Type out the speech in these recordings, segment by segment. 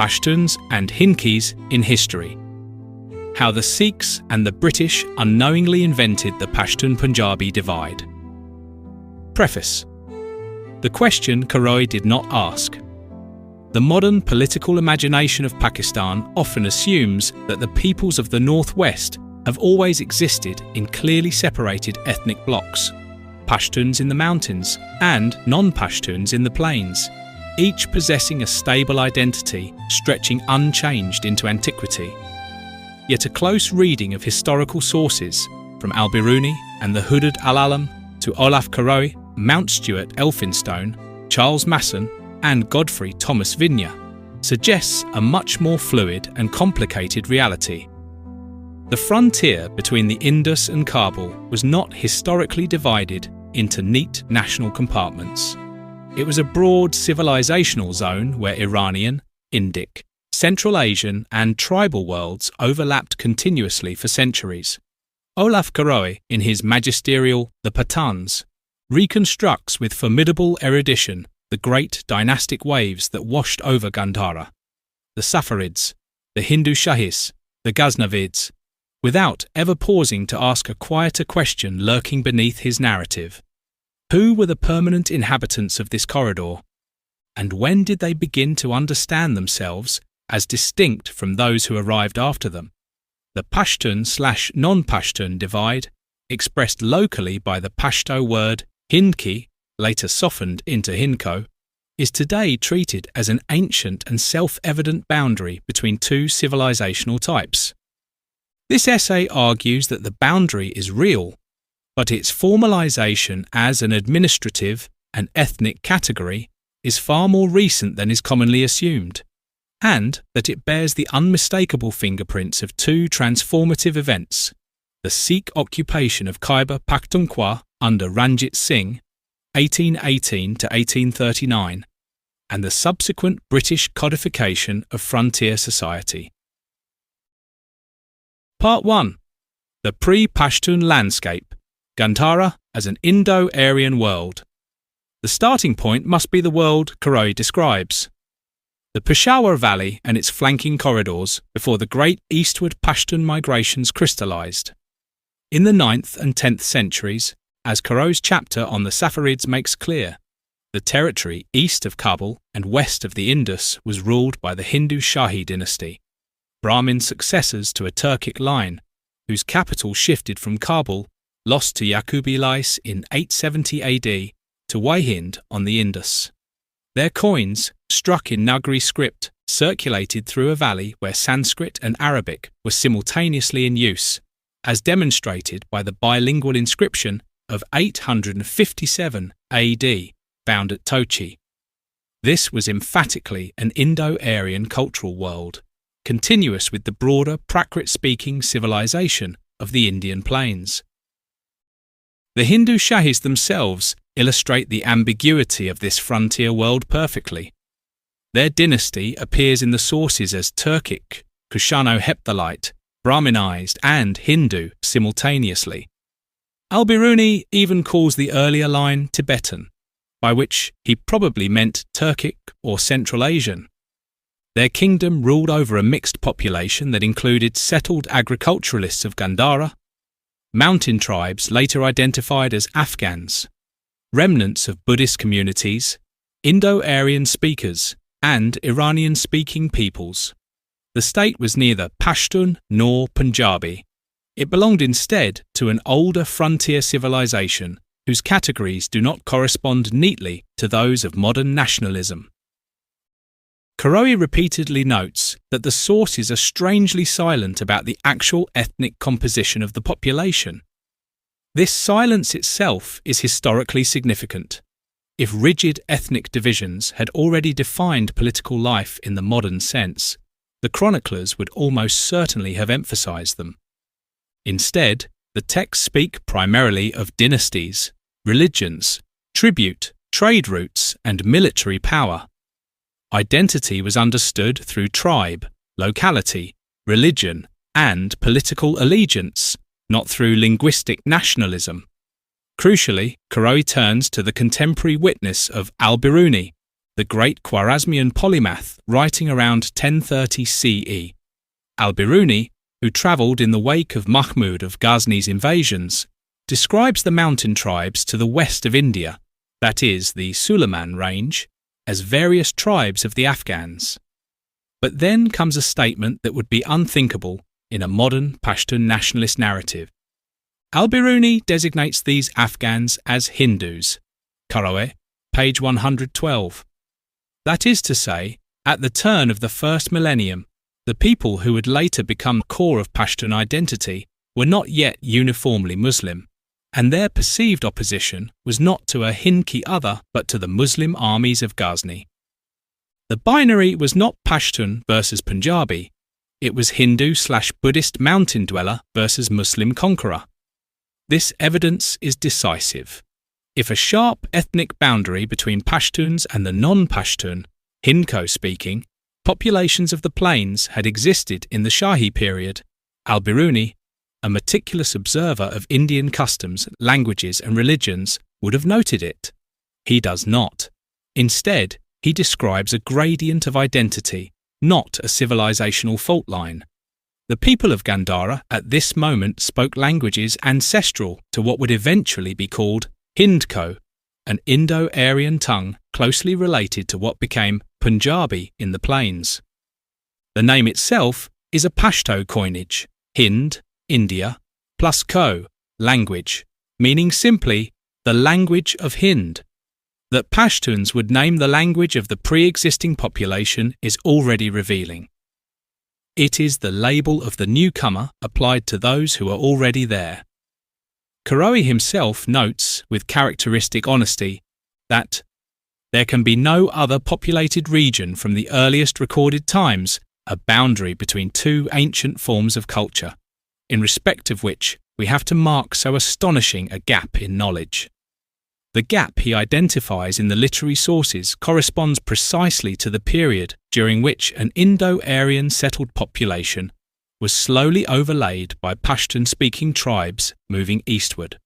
Pashtuns and Hindkis in history. How the Sikhs and the British unknowingly invented the Pashtun-Punjabi divide. Preface. The question Caroe did not ask. The modern political imagination of Pakistan often assumes that the peoples of the northwest have always existed in clearly separated ethnic blocks, Pashtuns in the mountains and non-Pashtuns in the plains, each possessing a stable identity stretching unchanged into antiquity. Yet a close reading of historical sources, from Al-Biruni and the Hudud-al-Alam to Olaf Caroe, Mountstuart Elphinstone, Charles Masson, and Godfrey Thomas Vigne, suggests a much more fluid and complicated reality. The frontier between the Indus and Kabul was not historically divided into neat national compartments. It was a broad civilizational zone where Iranian, Indic, Central Asian and tribal worlds overlapped continuously for centuries. Olaf Caroe, in his magisterial The Pathans, reconstructs with formidable erudition the great dynastic waves that washed over Gandhara, the Saffarids, the Hindu Shahis, the Ghaznavids, without ever pausing to ask a quieter question lurking beneath his narrative. Who were the permanent inhabitants of this corridor? And when did they begin to understand themselves as distinct from those who arrived after them? The Pashtun/non-Pashtun divide, expressed locally by the Pashto word Hindki, later softened into Hindko, is today treated as an ancient and self-evident boundary between two civilizational types. This essay argues that the boundary is real, but its formalization as an administrative and ethnic category is far more recent than is commonly assumed, and that it bears the unmistakable fingerprints of two transformative events: the Sikh occupation of Khyber Pakhtunkhwa under Ranjit Singh, 1818 to 1839, and the subsequent British codification of frontier society. Part 1. The Pre-Pashtun Landscape, Gandhara as an Indo-Aryan world. The starting point must be the world Caroe describes. The Peshawar Valley and its flanking corridors before the great eastward Pashtun migrations crystallized. In the 9th and 10th centuries, as Caroe's chapter on the Saffarids makes clear, the territory east of Kabul and west of the Indus was ruled by the Hindu Shahi dynasty, Brahmin successors to a Turkic line, whose capital shifted from Kabul, lost to Yaqubi-Lais in 870 AD, to Waihind on the Indus. Their coins, struck in Nagari script, circulated through a valley where Sanskrit and Arabic were simultaneously in use, as demonstrated by the bilingual inscription of 857 AD, found at Tochi. This was emphatically an Indo-Aryan cultural world, continuous with the broader Prakrit-speaking civilization of the Indian plains. The Hindu Shahis themselves illustrate the ambiguity of this frontier world perfectly. Their dynasty appears in the sources as Turkic, Kushano-Hepthalite, Brahminized and Hindu simultaneously. Al-Biruni even calls the earlier line Tibetan, by which he probably meant Turkic or Central Asian. Their kingdom ruled over a mixed population that included settled agriculturalists of Gandhara, mountain tribes later identified as Afghans, remnants of Buddhist communities, Indo-Aryan speakers, and Iranian-speaking peoples. The state was neither Pashtun nor Punjabi. It belonged instead to an older frontier civilization whose categories do not correspond neatly to those of modern nationalism. Caroe repeatedly notes that the sources are strangely silent about the actual ethnic composition of the population. This silence itself is historically significant. If rigid ethnic divisions had already defined political life in the modern sense, the chroniclers would almost certainly have emphasized them. Instead, the texts speak primarily of dynasties, religions, tribute, trade routes, and military power. Identity was understood through tribe, locality, religion, and political allegiance, not through linguistic nationalism. Crucially, Caroe turns to the contemporary witness of Al-Biruni, the great Khwarezmian polymath writing around 1030 CE. Al-Biruni, who travelled in the wake of Mahmud of Ghazna's invasions, describes the mountain tribes to the west of India, that is, the Suleiman range, as various tribes of the Afghans. But then comes a statement that would be unthinkable in a modern Pashtun nationalist narrative. Al-Biruni designates these Afghans as Hindus. Caroe, page 112. That is to say, at the turn of the first millennium, the people who would later become the core of Pashtun identity were not yet uniformly Muslim, and their perceived opposition was not to a Hindki other but to the Muslim armies of Ghazni. The binary was not Pashtun versus Punjabi, it was Hindu/Buddhist mountain dweller versus Muslim conqueror. This evidence is decisive. If a sharp ethnic boundary between Pashtuns and the non-Pashtun, Hindko-speaking, populations of the plains had existed in the Shahi period, Al-Biruni, a meticulous observer of Indian customs, languages and religions, would have noted it. He does not. Instead, he describes a gradient of identity, not a civilizational fault line. The people of Gandhara at this moment spoke languages ancestral to what would eventually be called Hindko, an Indo-Aryan tongue closely related to what became Punjabi in the plains. The name itself is a Pashto coinage, Hind, India, plus ko, language, meaning simply the language of Hind. That Pashtuns would name the language of the pre-existing population is already revealing. It is the label of the newcomer applied to those who are already there. Caroe himself notes, with characteristic honesty, that there can be no other populated region from the earliest recorded times a boundary between two ancient forms of culture, in respect of which we have to mark so astonishing a gap in knowledge. The gap he identifies in the literary sources corresponds precisely to the period during which an Indo-Aryan settled population was slowly overlaid by Pashtun-speaking tribes moving eastward.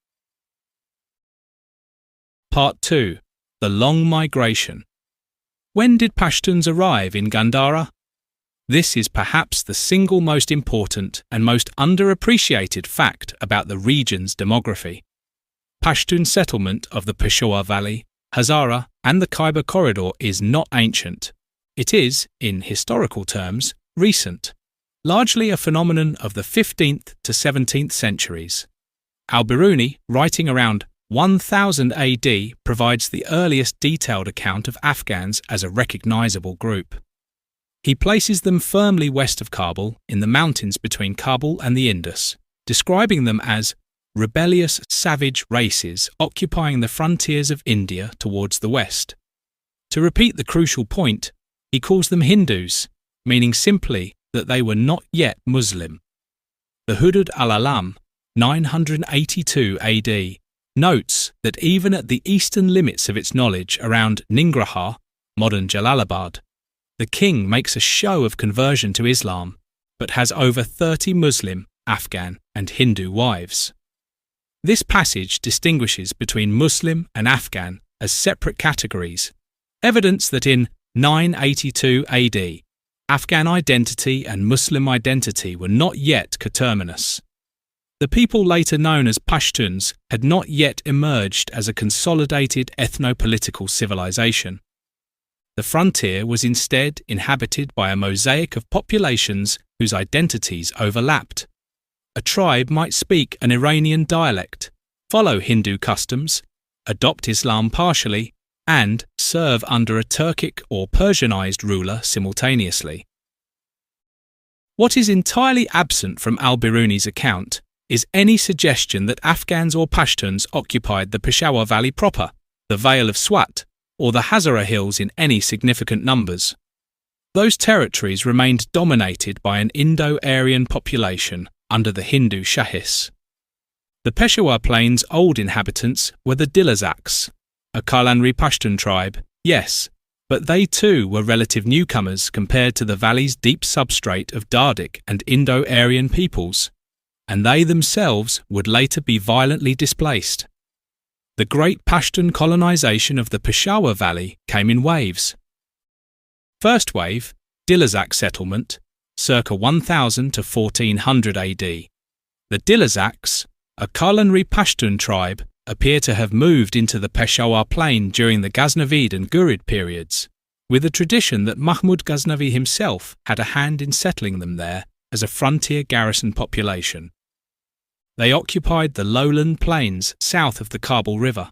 Part 2. The Long Migration. When did Pashtuns arrive in Gandhara? This is perhaps the single most important and most underappreciated fact about the region's demography. Pashtun settlement of the Peshawar Valley, Hazara and the Khyber Corridor is not ancient. It is, in historical terms, recent, largely a phenomenon of the 15th to 17th centuries. Al-Biruni, writing around 1000 AD, provides the earliest detailed account of Afghans as a recognizable group. He places them firmly west of Kabul, in the mountains between Kabul and the Indus, describing them as rebellious, savage races occupying the frontiers of India towards the west. To repeat the crucial point, he calls them Hindus, meaning simply that they were not yet Muslim. The Hudud-al-Alam, 982 AD, notes that even at the eastern limits of its knowledge around Ningrahar, modern Jalalabad, the king makes a show of conversion to Islam, but has over 30 Muslim, Afghan and Hindu wives. This passage distinguishes between Muslim and Afghan as separate categories, evidence that in 982 AD, Afghan identity and Muslim identity were not yet coterminous. The people later known as Pashtuns had not yet emerged as a consolidated ethno-political civilization. The frontier was instead inhabited by a mosaic of populations whose identities overlapped. A tribe might speak an Iranian dialect, follow Hindu customs, adopt Islam partially, and serve under a Turkic or Persianized ruler simultaneously. What is entirely absent from Al-Biruni's account is any suggestion that Afghans or Pashtuns occupied the Peshawar Valley proper, the Vale of Swat, or the Hazara Hills in any significant numbers. Those territories remained dominated by an Indo-Aryan population under the Hindu Shahis. The Peshawar Plains' old inhabitants were the Dilazaks, a Kalanri Pashtun tribe, yes, but they too were relative newcomers compared to the valley's deep substrate of Dardic and Indo-Aryan peoples, and they themselves would later be violently displaced. The great Pashtun colonization of the Peshawar Valley came in waves. First wave, Dilazak settlement, circa 1000 to 1400 AD. The Dilazaks, a culinary Pashtun tribe, appear to have moved into the Peshawar plain during the Ghaznavid and Ghurid periods, with a tradition that Mahmud Ghaznavi himself had a hand in settling them there as a frontier garrison population. They occupied the lowland plains south of the Kabul River.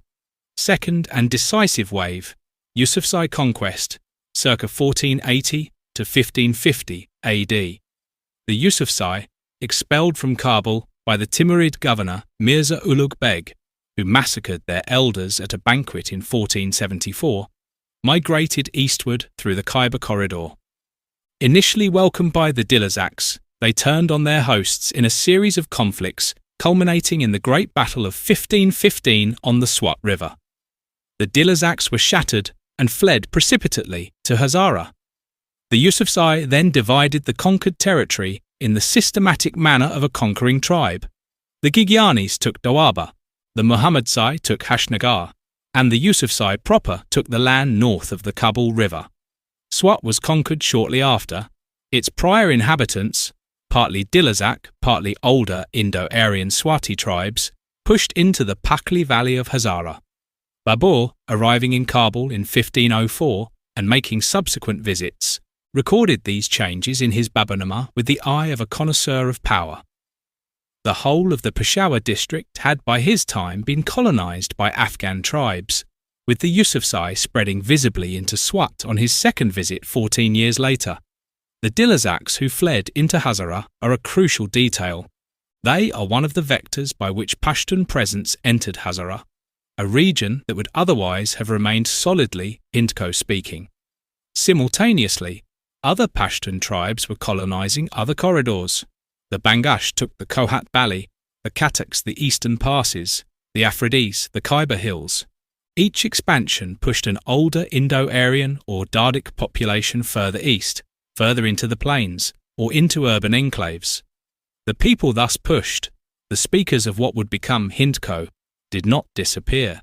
Second and decisive wave, Yusufzai conquest, circa 1480 to 1550 AD. The Yusufzai, expelled from Kabul by the Timurid governor Mirza Ulugh Beg, who massacred their elders at a banquet in 1474, migrated eastward through the Khyber corridor. Initially welcomed by the Dilazaks, they turned on their hosts in a series of conflicts culminating in the Great Battle of 1515 on the Swat River. The Dilazaks were shattered and fled precipitately to Hazara. The Yusufzai then divided the conquered territory in the systematic manner of a conquering tribe. The Gigyanis took Doaba, the Muhammadzai took Hashnagar, and the Yusufzai proper took the land north of the Kabul River. Swat was conquered shortly after. Its prior inhabitants, partly Dilazak, partly older Indo-Aryan Swati tribes, pushed into the Pakli Valley of Hazara. Babur, arriving in Kabul in 1504 and making subsequent visits, recorded these changes in his Baburnama with the eye of a connoisseur of power. The whole of the Peshawar district had by his time been colonized by Afghan tribes, with the Yusufzai spreading visibly into Swat on his second visit 14 years later. The Dilazaks who fled into Hazara are a crucial detail. They are one of the vectors by which Pashtun presence entered Hazara, a region that would otherwise have remained solidly Hindko-speaking. Simultaneously, other Pashtun tribes were colonizing other corridors. The Bangash took the Kohat Valley, the Kataks the eastern passes, the Afridis the Khyber Hills. Each expansion pushed an older Indo-Aryan or Dardic population further east, further into the plains, or into urban enclaves. The people thus pushed, the speakers of what would become Hindko, did not disappear.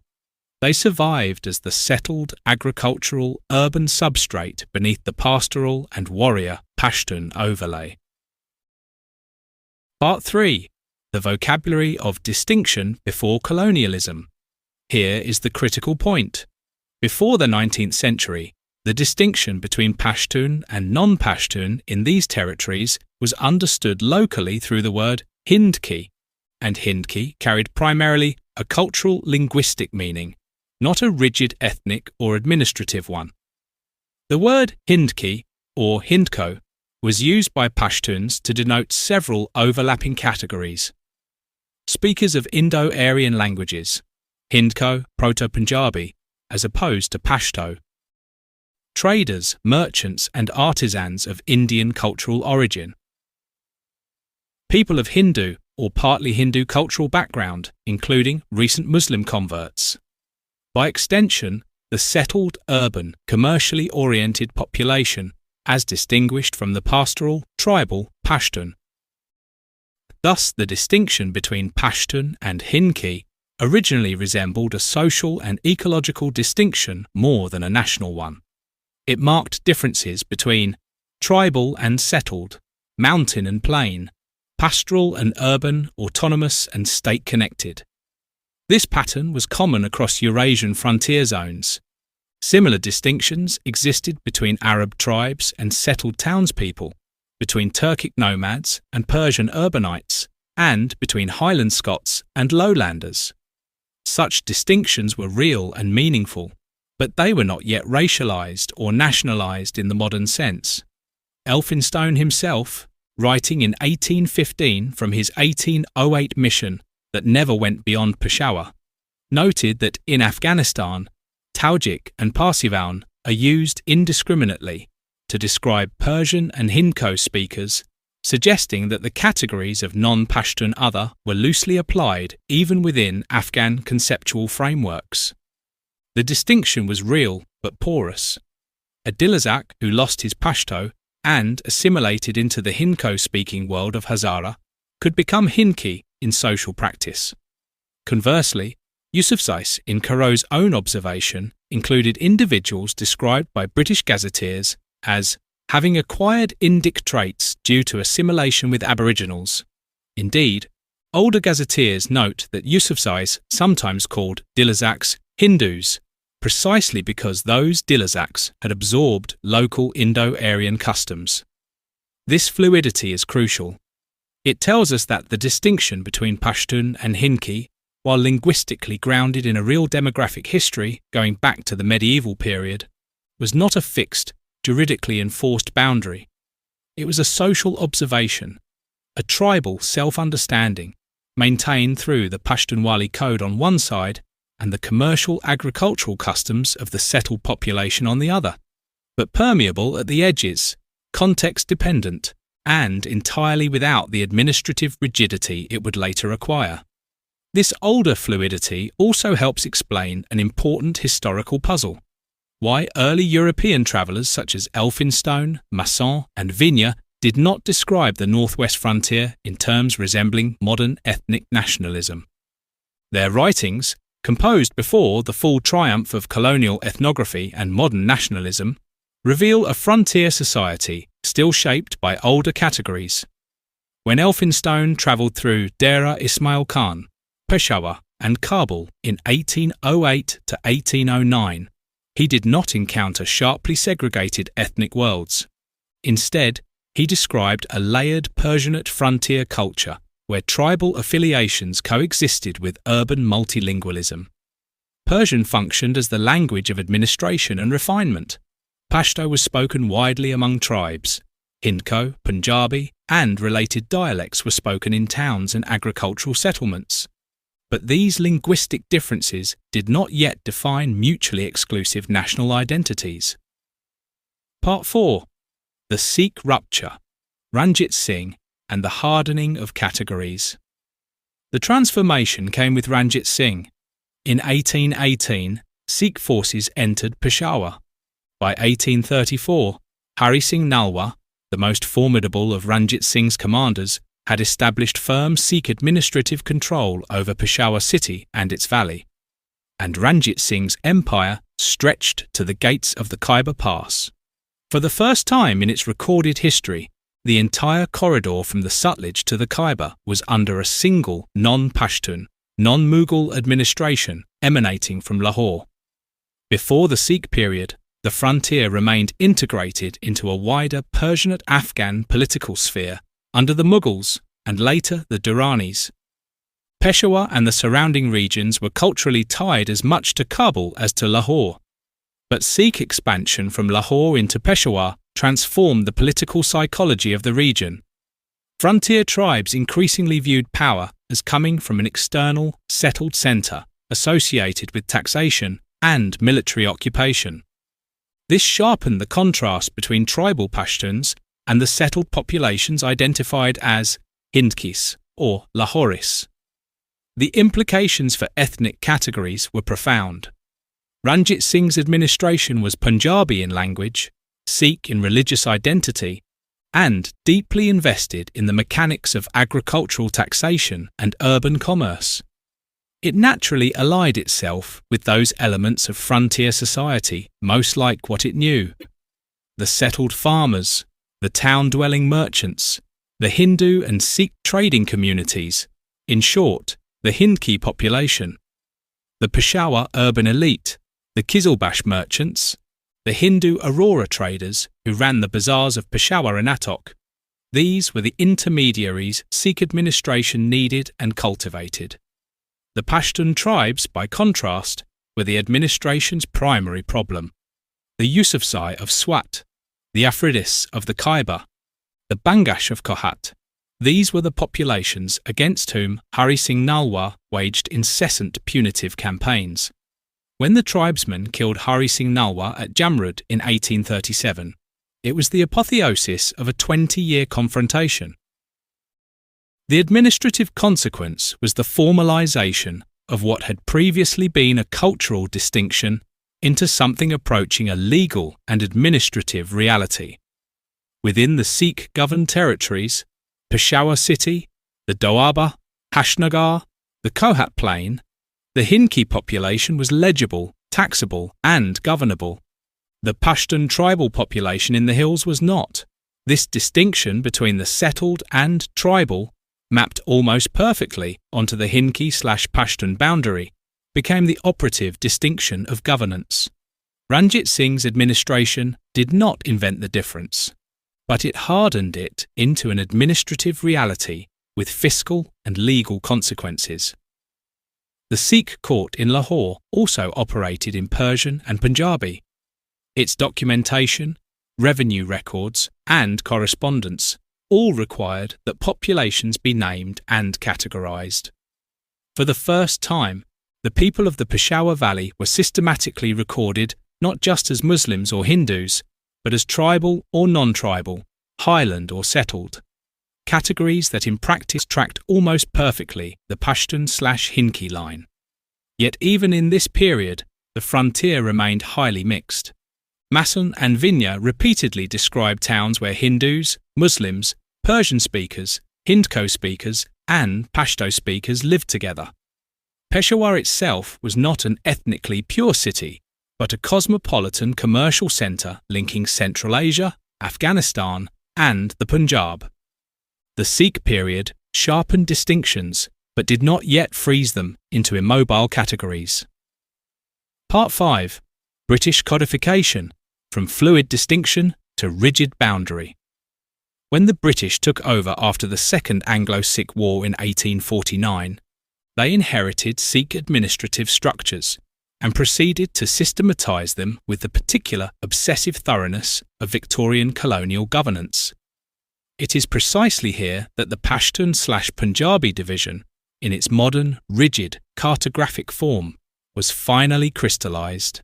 They survived as the settled, agricultural, urban substrate beneath the pastoral and warrior Pashtun overlay. Part 3. The vocabulary of distinction before colonialism. Here is the critical point. Before the 19th century, the distinction between Pashtun and non-Pashtun in these territories was understood locally through the word Hindki, and Hindki carried primarily a cultural linguistic meaning, not a rigid ethnic or administrative one. The word Hindki, or Hindko, was used by Pashtuns to denote several overlapping categories. Speakers of Indo-Aryan languages, Hindko, Proto-Punjabi, as opposed to Pashto. Traders, merchants and artisans of Indian cultural origin. People of Hindu or partly Hindu cultural background, including recent Muslim converts. By extension, the settled, urban, commercially oriented population, as distinguished from the pastoral, tribal Pashtun. Thus, the distinction between Pashtun and Hindki originally resembled a social and ecological distinction more than a national one. It marked differences between tribal and settled, mountain and plain, pastoral and urban, autonomous and state-connected. This pattern was common across Eurasian frontier zones. Similar distinctions existed between Arab tribes and settled townspeople, between Turkic nomads and Persian urbanites, and between Highland Scots and lowlanders. Such distinctions were real and meaningful, but they were not yet racialized or nationalized in the modern sense. Elphinstone himself, writing in 1815 from his 1808 mission that never went beyond Peshawar, noted that in Afghanistan, Taujik and Parsivaun are used indiscriminately to describe Persian and Hindko speakers, suggesting that the categories of non-Pashtun other were loosely applied even within Afghan conceptual frameworks. The distinction was real but porous. A Dilazak who lost his Pashto and assimilated into the Hindko-speaking world of Hazara could become Hindki in social practice. Conversely, Yusufzais, in Caroe's own observation, included individuals described by British gazetteers as having acquired Indic traits due to assimilation with Aboriginals. Indeed, older gazetteers note that Yusufzais sometimes called Dilazaks Hindus, precisely because those Dilazaks had absorbed local Indo-Aryan customs. This fluidity is crucial. It tells us that the distinction between Pashtun and Hindki, while linguistically grounded in a real demographic history going back to the medieval period, was not a fixed, juridically enforced boundary. It was a social observation, a tribal self-understanding, maintained through the Pashtunwali code on one side and the commercial agricultural customs of the settled population on the other, but permeable at the edges, context-dependent, and entirely without the administrative rigidity it would later acquire. This older fluidity also helps explain an important historical puzzle: why early European travellers such as Elphinstone, Masson, and Vigne did not describe the northwest frontier in terms resembling modern ethnic nationalism. Their writings, composed before the full triumph of colonial ethnography and modern nationalism, reveal a frontier society still shaped by older categories. When Elphinstone travelled through Dera Ismail Khan, Peshawar, and Kabul in 1808 to 1809, he did not encounter sharply segregated ethnic worlds. Instead, he described a layered Persianate frontier culture where tribal affiliations coexisted with urban multilingualism. Persian functioned as the language of administration and refinement. Pashto was spoken widely among tribes. Hindko, Punjabi, and related dialects were spoken in towns and agricultural settlements. But these linguistic differences did not yet define mutually exclusive national identities. Part 4. The Sikh Rupture, Ranjit Singh, and the Hardening of Categories. The transformation came with Ranjit Singh. In 1818, Sikh forces entered Peshawar. By 1834, Hari Singh Nalwa, the most formidable of Ranjit Singh's commanders, had established firm Sikh administrative control over Peshawar city and its valley, and Ranjit Singh's empire stretched to the gates of the Khyber Pass. For the first time in its recorded history, the entire corridor from the Sutlej to the Khyber was under a single non-Pashtun, non-Mughal administration emanating from Lahore. Before the Sikh period, the frontier remained integrated into a wider Persianate-Afghan political sphere under the Mughals and later the Duranis. Peshawar and the surrounding regions were culturally tied as much to Kabul as to Lahore. But Sikh expansion from Lahore into Peshawar transformed the political psychology of the region. Frontier tribes increasingly viewed power as coming from an external, settled centre associated with taxation and military occupation. This sharpened the contrast between tribal Pashtuns and the settled populations identified as Hindkis or Lahoris. The implications for ethnic categories were profound. Ranjit Singh's administration was Punjabi in language, Sikh in religious identity, and deeply invested in the mechanics of agricultural taxation and urban commerce. It naturally allied itself with those elements of frontier society most like what it knew: the settled farmers, the town-dwelling merchants, the Hindu and Sikh trading communities, in short, the Hindki population, the Peshawar urban elite, the Kizilbash merchants, the Hindu Aurora traders who ran the bazaars of Peshawar and Attock. These were the intermediaries Sikh administration needed and cultivated. The Pashtun tribes, by contrast, were the administration's primary problem. The Yusufzai of Swat, the Afridis of the Khyber, the Bangash of Kohat. These were the populations against whom Hari Singh Nalwa waged incessant punitive campaigns. When the tribesmen killed Hari Singh Nalwa at Jamrud in 1837, it was the apotheosis of a 20-year confrontation. The administrative consequence was the formalisation of what had previously been a cultural distinction into something approaching a legal and administrative reality. Within the Sikh-governed territories, Peshawar city, the Doaba, Hashnagar, the Kohat plain, The Hindki population was legible, taxable, and governable. The Pashtun tribal population in the hills was not. This distinction between the settled and tribal, mapped almost perfectly onto the Hindki/Pashtun boundary, became the operative distinction of governance. Ranjit Singh's administration did not invent the difference, but it hardened it into an administrative reality with fiscal and legal consequences. The Sikh court in Lahore also operated in Persian and Punjabi. Its documentation, revenue records, and correspondence all required that populations be named and categorized. For the first time, the people of the Peshawar Valley were systematically recorded not just as Muslims or Hindus, but as tribal or non-tribal, highland or settled, categories that in practice tracked almost perfectly the Pashtun/Hindki line. Yet even in this period, the frontier remained highly mixed. Masson and Vigne repeatedly described towns where Hindus, Muslims, Persian speakers, Hindko-speakers, and Pashto-speakers lived together. Peshawar itself was not an ethnically pure city, but a cosmopolitan commercial centre linking Central Asia, Afghanistan, and the Punjab. The Sikh period sharpened distinctions, but did not yet freeze them into immobile categories. Part 5. British codification, from fluid distinction to rigid boundary. When the British took over after the Second Anglo-Sikh War in 1849, they inherited Sikh administrative structures and proceeded to systematise them with the particular obsessive thoroughness of Victorian colonial governance. It is precisely here that the Pashtun/Punjabi division, in its modern, rigid, cartographic form, was finally crystallised.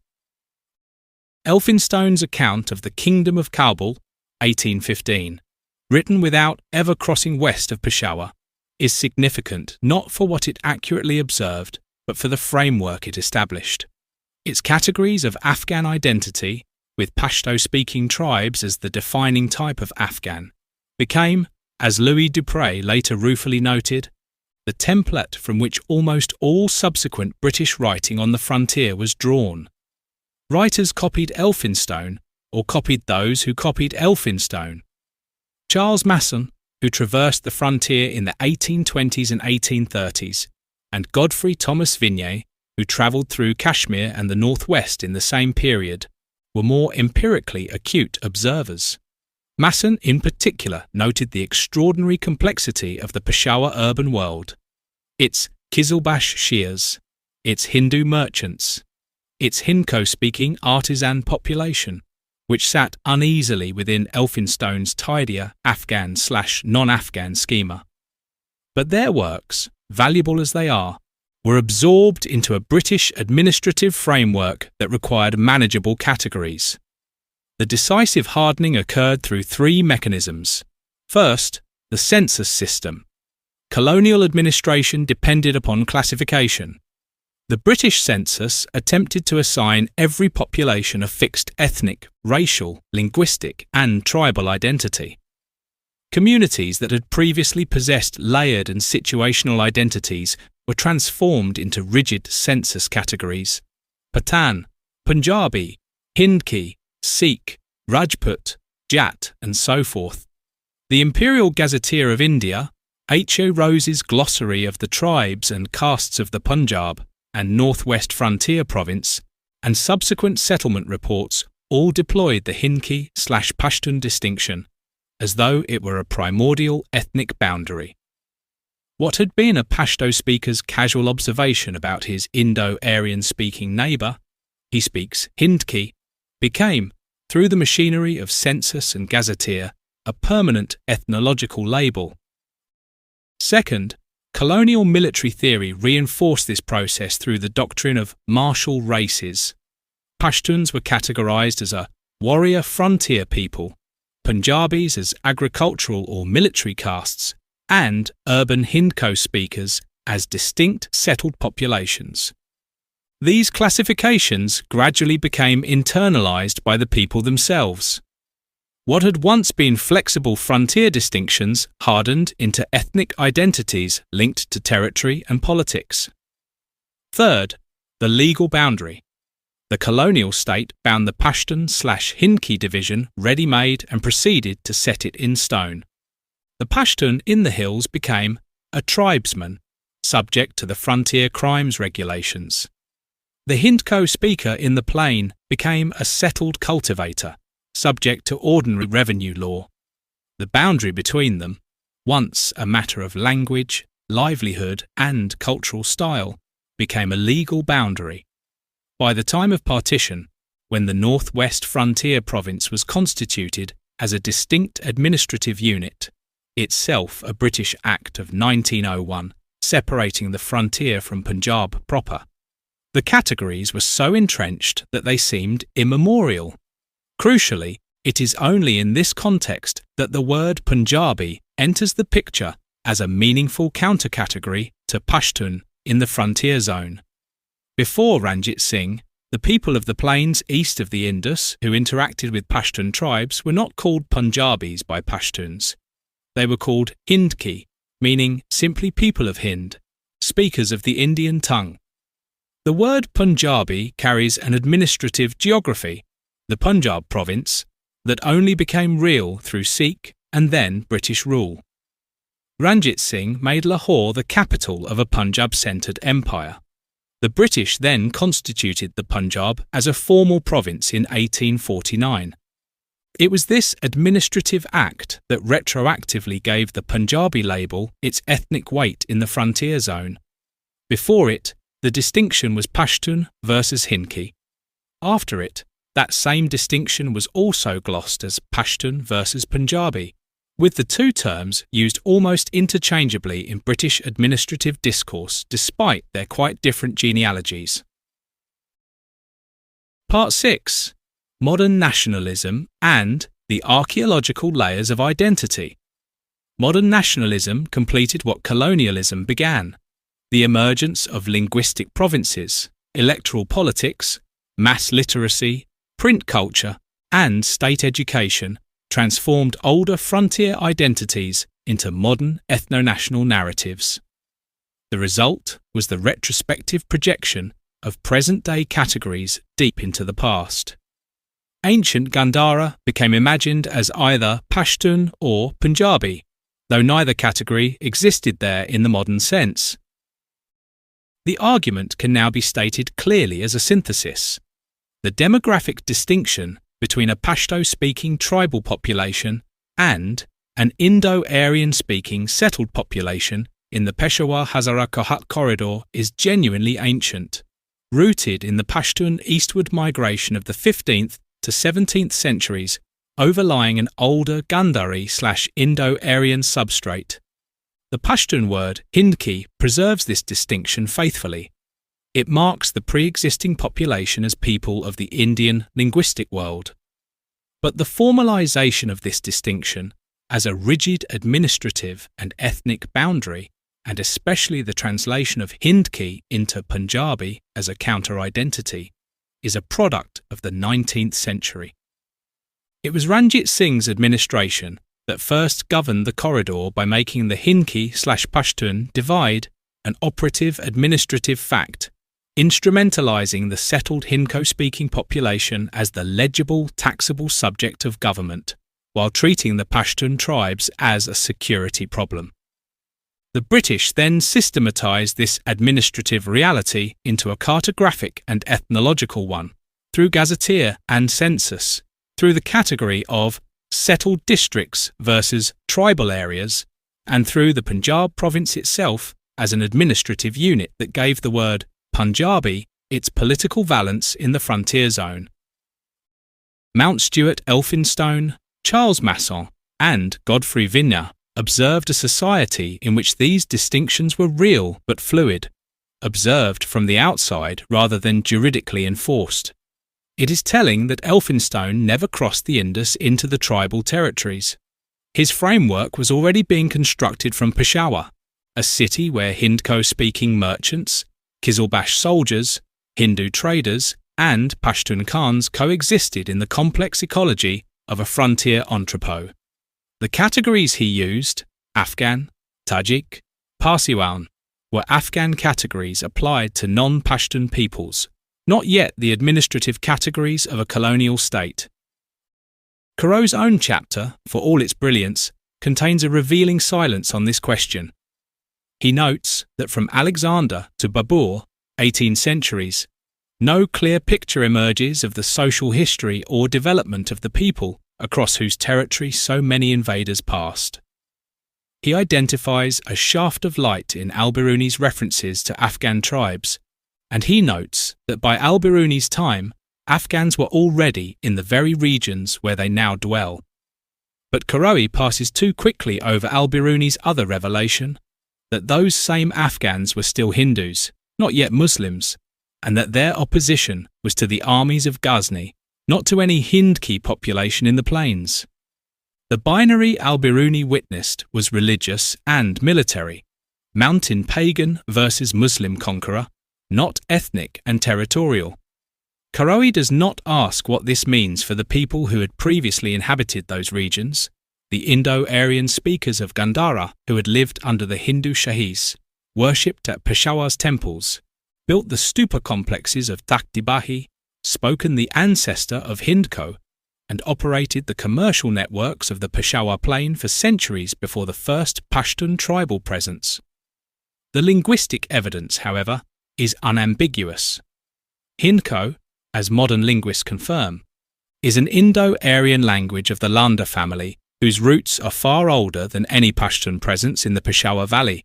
Elphinstone's account of the Kingdom of Kabul, 1815, written without ever crossing west of Peshawar, is significant not for what it accurately observed, but for the framework it established. Its categories of Afghan identity, with Pashto-speaking tribes as the defining type of Afghan, became, as Louis Dupré later ruefully noted, the template from which almost all subsequent British writing on the frontier was drawn. Writers copied Elphinstone, or copied those who copied Elphinstone. Charles Masson, who traversed the frontier in the 1820s and 1830s, and Godfrey Thomas Vigne, who travelled through Kashmir and the northwest in the same period, were more empirically acute observers. Masson in particular noted the extraordinary complexity of the Peshawar urban world, its Qizilbash Shias, its Hindu merchants, its Hindko-speaking artisan population, which sat uneasily within Elphinstone's tidier Afghan/non-Afghan schema. But their works, valuable as they are, were absorbed into a British administrative framework that required manageable categories. The decisive hardening occurred through three mechanisms. First, the census system. Colonial administration depended upon classification. The British census attempted to assign every population a fixed ethnic, racial, linguistic, and tribal identity. Communities that had previously possessed layered and situational identities were transformed into rigid census categories: Pathan, Punjabi, Hindki, Sikh, Rajput, Jat, and so forth. The Imperial Gazetteer of India, H.O. Rose's Glossary of the Tribes and Castes of the Punjab and Northwest Frontier Province, and subsequent settlement reports all deployed the Hindki/Pashtun distinction, as though it were a primordial ethnic boundary. What had been a Pashto speaker's casual observation about his Indo-Aryan speaking neighbour, he speaks Hindki, became, through the machinery of census and gazetteer, a permanent ethnological label. Second, colonial military theory reinforced this process through the doctrine of martial races. Pashtuns were categorized as a warrior frontier people, Punjabis as agricultural or military castes, and urban Hindko speakers as distinct settled populations. These classifications gradually became internalized by the people themselves. What had once been flexible frontier distinctions hardened into ethnic identities linked to territory and politics. Third, the legal boundary. The colonial state bound the Pashtun/Hindki division ready-made and proceeded to set it in stone. The Pashtun in the hills became a tribesman, subject to the frontier crimes regulations. The Hindko speaker in the plain became a settled cultivator, subject to ordinary revenue law. The boundary between them, once a matter of language, livelihood, and cultural style, became a legal boundary. By the time of partition, when the Northwest Frontier Province was constituted as a distinct administrative unit, itself a British Act of 1901 separating the frontier from Punjab proper, the categories were so entrenched that they seemed immemorial. Crucially, it is only in this context that the word Punjabi enters the picture as a meaningful countercategory to Pashtun in the frontier zone. Before Ranjit Singh, the people of the plains east of the Indus who interacted with Pashtun tribes were not called Punjabis by Pashtuns. They were called Hindki, meaning simply people of Hind, speakers of the Indian tongue. The word Punjabi carries an administrative geography, the Punjab province, that only became real through Sikh and then British rule. Ranjit Singh made Lahore the capital of a Punjab-centred empire. The British then constituted the Punjab as a formal province in 1849. It was this administrative act that retroactively gave the Punjabi label its ethnic weight in the frontier zone. Before it, the distinction was Pashtun versus Hindki. After it, that same distinction was also glossed as Pashtun versus Punjabi, with the two terms used almost interchangeably in British administrative discourse despite their quite different genealogies. Part 6. Modern Nationalism and the Archaeological Layers of Identity. Modern nationalism completed what colonialism began: the emergence of linguistic provinces, electoral politics, mass literacy, print culture, and state education transformed older frontier identities into modern ethno-national narratives. The result was the retrospective projection of present-day categories deep into the past. Ancient Gandhara became imagined as either Pashtun or Punjabi, though neither category existed there in the modern sense. The argument can now be stated clearly as a synthesis. The demographic distinction between a Pashto-speaking tribal population and an Indo-Aryan-speaking settled population in the Peshawar-Hazara Kohat corridor is genuinely ancient, rooted in the Pashtun eastward migration of the 15th to 17th centuries, overlying an older Gandhari/Indo-Aryan substrate. The Pashtun word Hindki preserves this distinction faithfully. It marks the pre-existing population as people of the Indian linguistic world. But the formalization of this distinction as a rigid administrative and ethnic boundary, and especially the translation of Hindki into Punjabi as a counter-identity, is a product of the 19th century. It was Ranjit Singh's administration that first governed the corridor by making the Hindki/Pashtun divide an operative administrative fact, instrumentalizing the settled Hindko-speaking population as the legible, taxable subject of government, while treating the Pashtun tribes as a security problem. The British then systematized this administrative reality into a cartographic and ethnological one, through gazetteer and census, through the category of settled districts versus tribal areas, and through the Punjab province itself as an administrative unit that gave the word Punjabi its political valence in the frontier zone. Mount Stuart Elphinstone, Charles Masson, and Godfrey Vigne observed a society in which these distinctions were real but fluid, observed from the outside rather than juridically enforced. It is telling that Elphinstone never crossed the Indus into the tribal territories. His framework was already being constructed from Peshawar, a city where Hindko-speaking merchants, Qizilbash soldiers, Hindu traders, and Pashtun Khans coexisted in the complex ecology of a frontier entrepot. The categories he used, Afghan, Tajik, Parsiwan, were Afghan categories applied to non-Pashtun peoples, not yet the administrative categories of a colonial state. Caroe's own chapter, for all its brilliance, contains a revealing silence on this question. He notes that from Alexander to Babur, 18 centuries, no clear picture emerges of the social history or development of the people across whose territory so many invaders passed. He identifies a shaft of light in Al-Biruni's references to Afghan tribes, and he notes that by Al-Biruni's time, Afghans were already in the very regions where they now dwell. But Caroe passes too quickly over Al-Biruni's other revelation, that those same Afghans were still Hindus, not yet Muslims, and that their opposition was to the armies of Ghazni, not to any Hindki population in the plains. The binary Al-Biruni witnessed was religious and military, mountain pagan versus Muslim conqueror, not ethnic and territorial. Caroe does not ask what this means for the people who had previously inhabited those regions, the Indo-Aryan speakers of Gandhara who had lived under the Hindu Shahis, worshipped at Peshawar's temples, built the stupa complexes of Takht-i-Bahi, spoken the ancestor of Hindko, and operated the commercial networks of the Peshawar plain for centuries before the first Pashtun tribal presence. The linguistic evidence, however, is unambiguous. Hindko, as modern linguists confirm, is an Indo-Aryan language of the Landa family whose roots are far older than any Pashtun presence in the Peshawar Valley.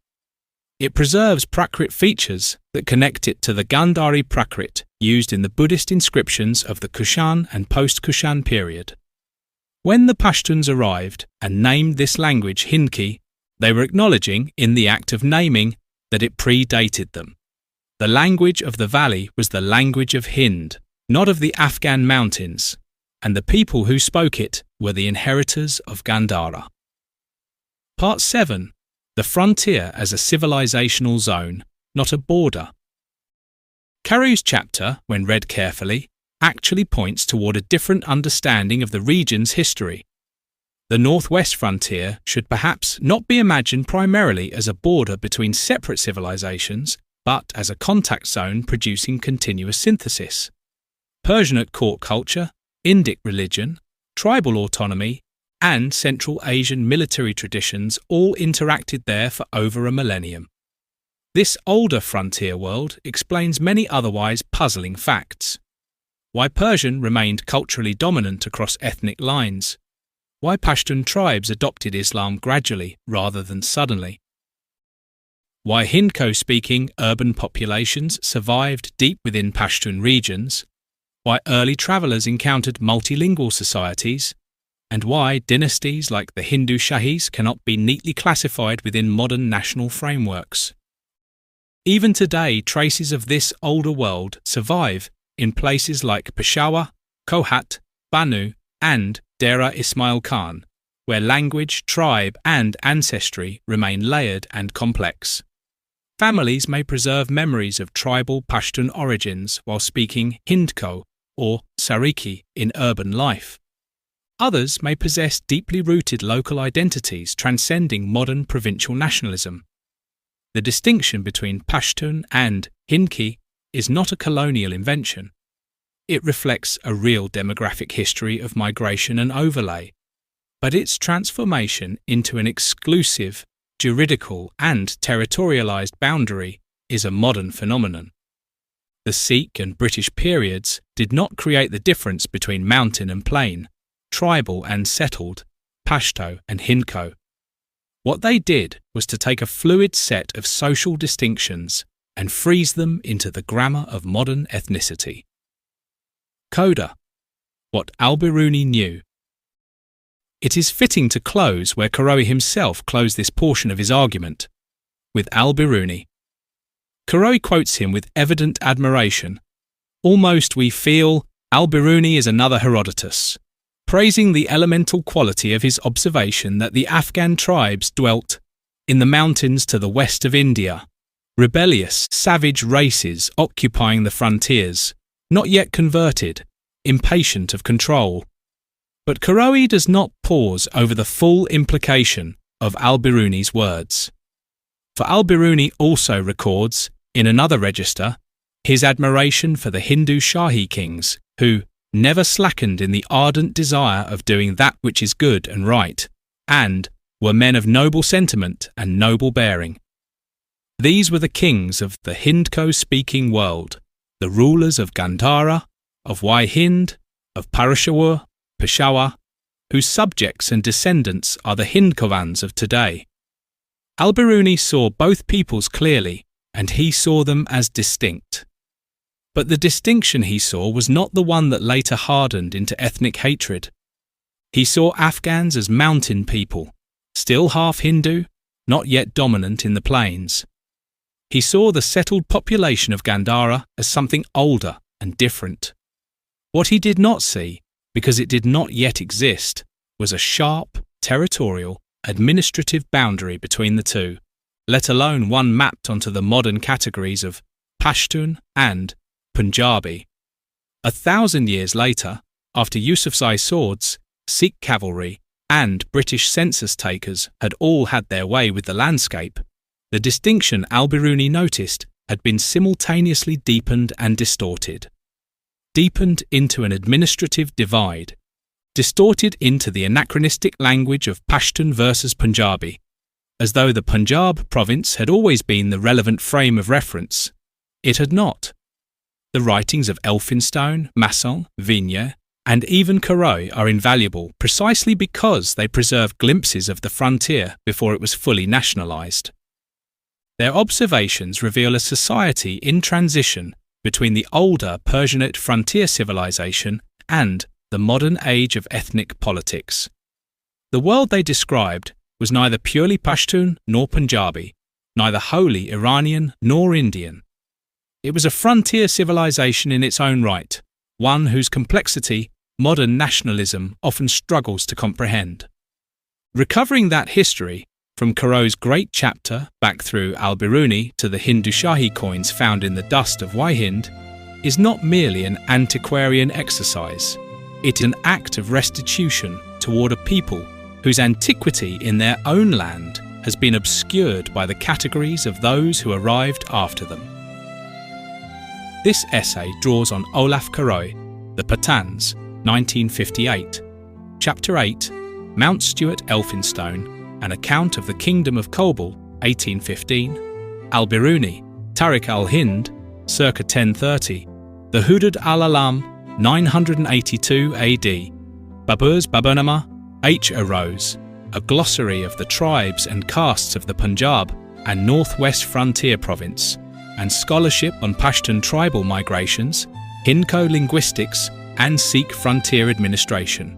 It preserves Prakrit features that connect it to the Gandhari Prakrit used in the Buddhist inscriptions of the Kushan and post-Kushan period. When the Pashtuns arrived and named this language Hindki, they were acknowledging, in the act of naming, that it predated them. The language of the valley was the language of Hind, not of the Afghan mountains, and the people who spoke it were the inheritors of Gandhara. Part 7. The frontier as a civilizational zone, not a border. Caroe's chapter, when read carefully, actually points toward a different understanding of the region's history. The northwest frontier should perhaps not be imagined primarily as a border between separate civilizations, but as a contact zone producing continuous synthesis. Persianate court culture, Indic religion, tribal autonomy, and Central Asian military traditions all interacted there for over a millennium. This older frontier world explains many otherwise puzzling facts. Why Persian remained culturally dominant across ethnic lines. Why Pashtun tribes adopted Islam gradually rather than suddenly. Why Hindko-speaking urban populations survived deep within Pashtun regions. Why early travellers encountered multilingual societies, and why dynasties like the Hindu Shahis cannot be neatly classified within modern national frameworks. Even today, traces of this older world survive in places like Peshawar, Kohat, Banu, and Dera Ismail Khan, where language, tribe, and ancestry remain layered and complex. Families may preserve memories of tribal Pashtun origins while speaking Hindko or Sariki in urban life. Others may possess deeply rooted local identities transcending modern provincial nationalism. The distinction between Pashtun and Hindki is not a colonial invention. It reflects a real demographic history of migration and overlay, but its transformation into an exclusive, juridical and territorialized boundary is a modern phenomenon. The Sikh and British periods did not create the difference between mountain and plain, tribal and settled, Pashto and Hindko. What they did was to take a fluid set of social distinctions and freeze them into the grammar of modern ethnicity. Coda. What Al-Biruni knew. It is fitting to close where Caroe himself closed this portion of his argument, with Al-Biruni. Caroe quotes him with evident admiration. Almost we feel Al-Biruni is another Herodotus, praising the elemental quality of his observation that the Afghan tribes dwelt in the mountains to the west of India, rebellious, savage races occupying the frontiers, not yet converted, impatient of control. But Caroe does not pause over the full implication of Al-Biruni's words. For Al-Biruni also records, in another register, his admiration for the Hindu Shahi kings, who never slackened in the ardent desire of doing that which is good and right, and were men of noble sentiment and noble bearing. These were the kings of the Hindko-speaking world, the rulers of Gandhara, of Vigne, of Peshawar, whose subjects and descendants are the Hindkovans of today. Al-Biruni saw both peoples clearly, and he saw them as distinct. But the distinction he saw was not the one that later hardened into ethnic hatred. He saw Afghans as mountain people, still half Hindu, not yet dominant in the plains. He saw the settled population of Gandhara as something older and different. What he did not see, because it did not yet exist, was a sharp, territorial, administrative boundary between the two, let alone one mapped onto the modern categories of Pashtun and Punjabi. 1,000 years later, after Yusufzai's swords, Sikh cavalry, and British census takers had all had their way with the landscape, the distinction Al-Biruni noticed had been simultaneously deepened and distorted. Deepened into an administrative divide, distorted into the anachronistic language of Pashtun versus Punjabi, as though the Punjab province had always been the relevant frame of reference. It had not. The writings of Elphinstone, Masson, Vigne, and even Caroe are invaluable precisely because they preserve glimpses of the frontier before it was fully nationalised. Their observations reveal a society in transition between the older Persianate frontier civilization and the modern age of ethnic politics. The world they described was neither purely Pashtun nor Punjabi, neither wholly Iranian nor Indian. It was a frontier civilization in its own right, one whose complexity modern nationalism often struggles to comprehend. Recovering that history, from Caroe's great chapter back through Al-Biruni to the Hindu Shahi coins found in the dust of Vigne, is not merely an antiquarian exercise. It is an act of restitution toward a people whose antiquity in their own land has been obscured by the categories of those who arrived after them. This essay draws on Olaf Caroe The Pathans, 1958, Chapter 8, Mount Stuart Elphinstone, An Account of the Kingdom of Kobul, 1815, Al-Biruni, Tariq al-Hind, circa 1030, the Hudud-al-Alam, 982 AD, Babur's Baburnama, H. arose, a glossary of the tribes and castes of the Punjab and northwest frontier province, and scholarship on Pashtun tribal migrations, Hindko linguistics, and Sikh frontier administration.